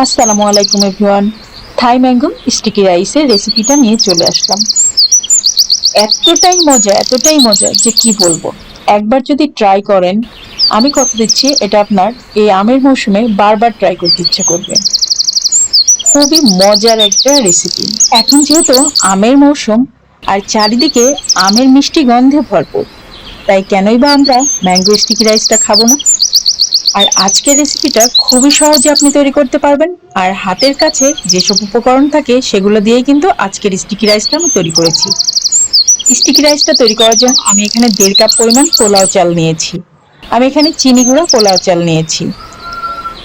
আসসালামু আলাইকুম এভরিওয়ান। থাই mango sticky রাইসের রেসিপিটা নিয়ে চলে আসলাম। এতটাই মজা যে কি বলবো। একবার যদি ট্রাই করেন, আমি কথা দিচ্ছি এটা আপনার এই আমের মৌসুমে বারবার ট্রাই করতে ইচ্ছে করবে। খুবই মজার একটা রেসিপি। এখন যেহেতু আমের মৌসুম আর চারিদিকে আমের মিষ্টি গন্ধে ভরপুর, তাই কেনই বা আমরা ম্যাঙ্গো স্টিকি রাইসটা খাবো না। আর আজকের রেসিপিটা খুবই সহজে আপনি তৈরি করতে পারবেন। আর হাতের কাছে যেসব উপকরণ থাকে সেগুলো দিয়েই কিন্তু আজকের স্টিকি রাইসটা আমি তৈরি করেছি। স্টিকি রাইসটা তৈরি করার জন্য আমি এখানে 1.5 কাপ পরিমাণ পোলাও চাল নিয়েছি। আমি এখানে চিনি গুঁড়া পোলাও চাল নিয়েছি।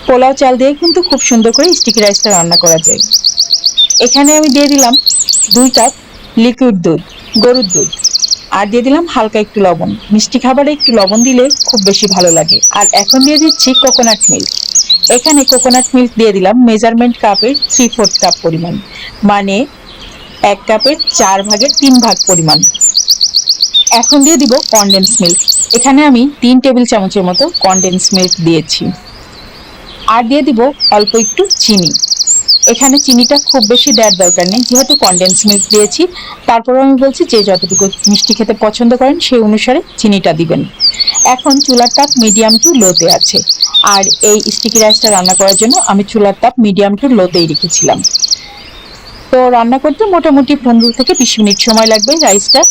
পোলাও চাল দিয়ে কিন্তু খুব সুন্দর করে স্টিকি রাইসটা রান্না করা যায়। এখানে আমি দিয়ে দিলাম 2 কাপ লিকুইড দুধ, গরুর দুধ। আর দিয়ে দিলাম হালকা একটু লবণ। মিষ্টি খাবারে একটু লবণ দিলে খুব বেশি ভালো লাগে। আর এখন দিয়ে দিচ্ছি কোকোনাট মিল্ক। এখানে কোকোনাট মিল্ক দিয়ে দিলাম মেজারমেন্ট কাপের 3/4 কাপ পরিমাণ, মানে 1 কাপের 4 ভাগের 3 ভাগ পরিমাণ। এখন দিয়ে দিব কনডেন্স মিল্ক। এখানে আমি 3 টেবিল চামচের মতো কনডেন্স মিল্ক দিয়েছি। আর দিয়ে দিব অল্প একটু চিনি। এখানে চিনিটা খুব বেশি দেওয়ার দরকার নেই, যেহেতু কনডেন্স মিল্ক দিয়েছি। তারপরে আমি বলছি যে যতটুকু মিষ্টি খেতে পছন্দ করেন সেই অনুসারে চিনিটা দিবেন। এখন চুলার তাপ মিডিয়াম টু লোতে আছে। আর এই স্টিকি রাইসটা রান্না করার জন্য আমি চুলার তাপ মিডিয়াম টু লোতেই রেখেছিলাম। তো রান্না করতে মোটামুটি 15 থেকে 20 মিনিট সময় লাগবে। রাইসটা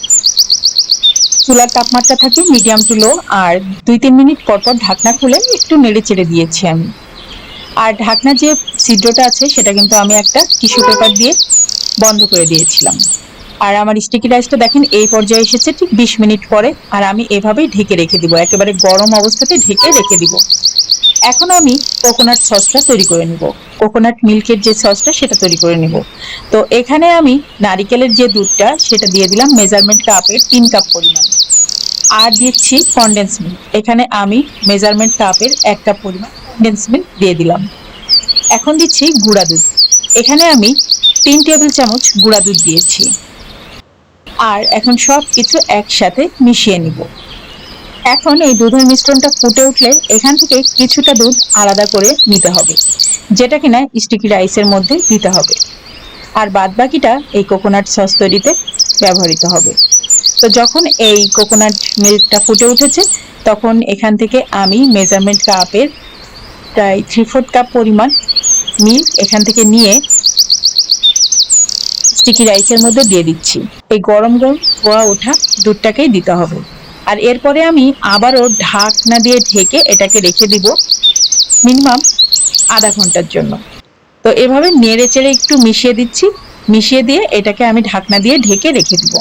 চুলার তাপমাত্রা থাকে মিডিয়াম টু লো। আর 2-3 মিনিট পর পর ঢাকনা খুলে একটু নেড়ে চেড়ে দিয়েছি আমি। আর ঢাকনা যে ছিদ্রটা আছে সেটা কিন্তু আমি একটা টিস্যু পেপার দিয়ে বন্ধ করে দিয়েছিলাম। আর আমার স্টিকি রাইসটা দেখেন এই পর্যায়ে এসেছে ঠিক 20 মিনিট পরে। আর আমি এভাবেই ঢেকে রেখে দিব, একেবারে গরম অবস্থাতে ঢেকে রেখে দিব। এখন আমি কোকোনাট সসটা তৈরি করে নিব। কোকোনাট মিল্কের যে সসটা সেটা তৈরি করে নিব। তো এখানে আমি নারিকেলের যে দুধটা সেটা দিয়ে দিলাম মেজারমেন্ট কাপের 3 কাপ পরিমাণ। আর দিচ্ছি কনডেন্স মিল্ক। এখানে আমি মেজারমেন্ট কাপের 1 কাপ পরিমাণ কনডেন্স মিল্ক দিয়ে দিলাম। এখন দিচ্ছি গুঁড়া দুধ। এখানে আমি 3 টেবিল চামচ গুঁড়া দুধ দিয়েছি। আর এখন সব কিছু একসাথে মিশিয়ে নিব। এখন এই দুধের মিশ্রণটা ফুটে উঠলে এখান থেকে কিছুটা দুধ আলাদা করে নিতে হবে, যেটা কিনা স্টিকি রাইসের মধ্যে দিতে হবে। আর বাদ বাকিটা এই কোকোনাট সস তৈরিতে ব্যবহৃত হবে। তো যখন এই কোকোনাট মিল্কটা ফুটে উঠেছে, তখন এখান থেকে আমি মেজারমেন্ট কাপের প্রায় 3/4 কাপ পরিমাণ মিল্ক এখান থেকে নিয়ে স্টিকি রাইসের মধ্যে দিয়ে দিচ্ছি। এই গরম গরম ধোয়া ওঠা দুধটাকেই দিতে হবে। আর এরপরে আমি আবারও ঢাকনা দিয়ে ঢেকে এটাকে রেখে দিব মিনিমাম আধা ঘন্টার জন্য। তো এভাবে নেড়ে চেড়ে একটু মিশিয়ে দিচ্ছি। মিশিয়ে দিয়ে এটাকে আমি ঢাকনা দিয়ে ঢেকে রেখে দিব।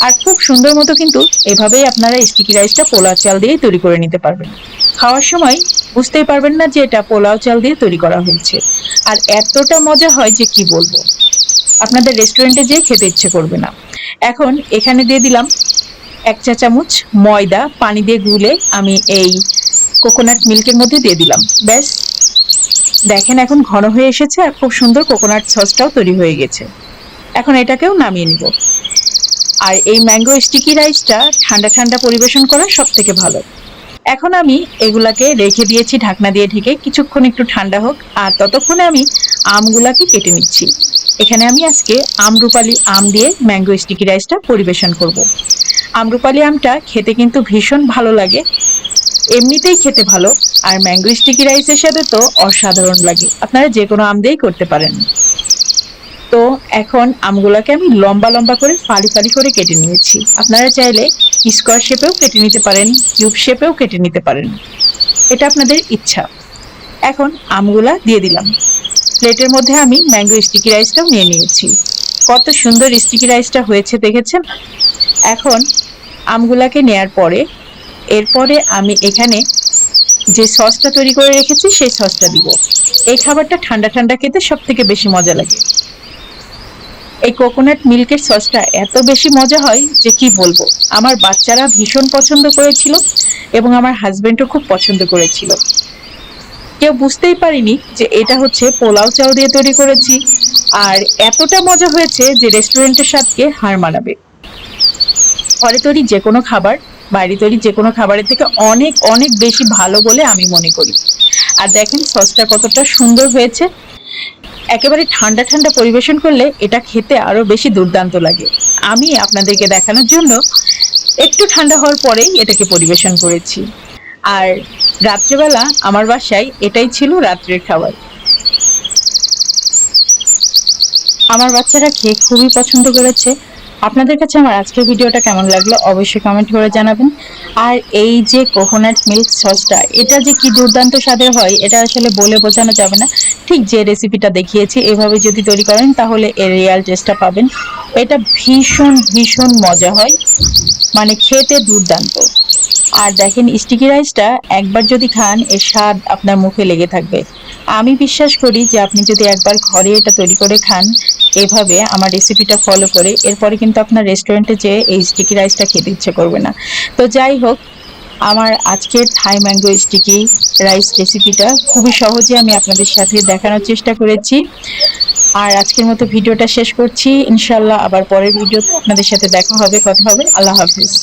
আর খুব সুন্দর মতো কিন্তু এভাবেই আপনারা স্টিকি রাইসটা পোলাও চাল দিয়ে তৈরি করে নিতে পারবেন। খাওয়ার সময় বুঝতেই পারবেন না যে এটা পোলাও চাল দিয়ে তৈরি করা হয়েছে। আর এতটা মজা হয় যে কি বলবো, আপনাদের রেস্টুরেন্টে যেয়ে খেতে ইচ্ছে করবে না। এখন এখানে দিয়ে দিলাম 1 চা চামচ ময়দা পানি দিয়ে গুলে আমি এই কোকোনাট মিল্কের মধ্যে দিয়ে দিলাম। ব্যাস, দেখেন এখন ঘন হয়ে এসেছে আর খুব সুন্দর কোকোনাট সসটাও তৈরি হয়ে গেছে। এখন এটাকেও নামিয়ে নিব। আর এই ম্যাঙ্গো স্টিকি রাইসটা ঠান্ডা ঠান্ডা পরিবেশন করা সব থেকে ভালো। এখন আমি এগুলাকে রেখে দিয়েছি ঢাকনা দিয়ে ঢেকে, কিছুক্ষণ একটু ঠান্ডা হোক। আর ততক্ষণে আমি আমগুলাকে কেটে নিচ্ছি। এখানে আমি আজকে আমরুপালি আম দিয়ে ম্যাঙ্গো স্টিকি রাইসটা পরিবেশন করব। আমরুপালি আমটা খেতে কিন্তু ভীষণ ভালো লাগে, এমনিতেই খেতে ভালো। আর ম্যাঙ্গো স্টিকি রাইসের সাথে তো অসাধারণ লাগে। আপনারা যে কোনো আম দিয়েই করতে পারেন। তো এখন আমগুলাকে আমি লম্বা লম্বা করে ফালি ফালি করে কেটে নিয়েছি। আপনারা চাইলে স্কোয়ার শেপেও কেটে নিতে পারেন, কিউব শেপেও কেটে নিতে পারেন, এটা আপনাদের ইচ্ছা। এখন আমগুলা দিয়ে দিলাম। প্লেটের মধ্যে আমি ম্যাঙ্গো স্টিকি রাইসটাও নিয়ে নিয়েছি। কত সুন্দর স্টিকি রাইসটা হয়েছে দেখেছেন। এখন আমগুলাকে নেয়ার পরে এরপরে আমি এখানে যে সসটা তৈরি করে রেখেছি সেই সসটা দিব। এই খাবারটা ঠান্ডা ঠান্ডা খেতে সব থেকে বেশি মজা লাগে। এই কোকোনাট মিল্কের সসটা এত বেশি মজা হয় যে কি বলবো। আমার বাচ্চারা ভীষণ পছন্দ করেছিল এবং আমার হাজবেন্ডও খুব পছন্দ করেছিল। কেউ বুঝতেই পারিনি যে এটা হচ্ছে পোলাও চাল দিয়ে তৈরি করেছি। আর এতটা মজা হয়েছে যে রেস্টুরেন্টের স্বাদকে হার মানাবে। ঘরে তৈরি যে কোনো খাবার বাইরে তৈরি যে কোনো খাবারের থেকে অনেক অনেক বেশি ভালো বলে আমি মনে করি। আর দেখেন সসটা কতটা সুন্দর হয়েছে। একেবারে ঠান্ডা ঠান্ডা পরিবেশন করলে এটা খেতে আরো বেশি দুর্দান্ত লাগে। আমি আপনাদেরকে দেখানোর জন্য একটু ঠান্ডা হওয়ার পরেই এটাকে পরিবেশন করেছি। আর রাত্রেবেলা আমার বাসায় এটাই ছিল রাত্রের খাবার। আমার বাচ্চারা খেয়ে খুবই পছন্দ করেছে। আপনাদের কাছে আমার আজকের ভিডিওটা কেমন লাগলো অবশ্যই কমেন্ট করে জানাবেন। আর এই যে কোকোনাট মিল্ক সসটা, এটা যে কি দুর্দান্ত স্বাদের হয় এটা আসলে বলে বোঝানো যাবে না। ঠিক যে রেসিপিটা দেখিয়েছি এভাবে যদি তৈরি করেন তাহলে এর রিয়াল টেস্টটা পাবেন। এটা ভীষণ ভীষণ মজা হয়, মানে খেতে দুর্দান্ত। আর দেখেন স্টিকি রাইসটা একবার যদি খান এর স্বাদ আপনার মুখে লেগে থাকবে। আমি বিশ্বাস করি যে আপনি যদি একবার ঘরে এটা তৈরি করে খান এভাবে আমার রেসিপিটা ফলো করে, এরপরে কিন্তু আপনার রেস্টুরেন্টে যেয়ে এই স্টিকি রাইসটা খেতে ইচ্ছে করবে না। তো যাই হোক, আমার আজকের থাই ম্যাঙ্গো স্টিকি রাইস রেসিপিটা খুবই সহজে আমি আপনাদের সাথে দেখানোর চেষ্টা করেছি। আর আজকের মতো ভিডিওটা শেষ করছি। ইনশাল্লাহ আবার পরের ভিডিওতে আপনাদের সাথে দেখা হবে, কথা হবে। আল্লাহ হাফিজ।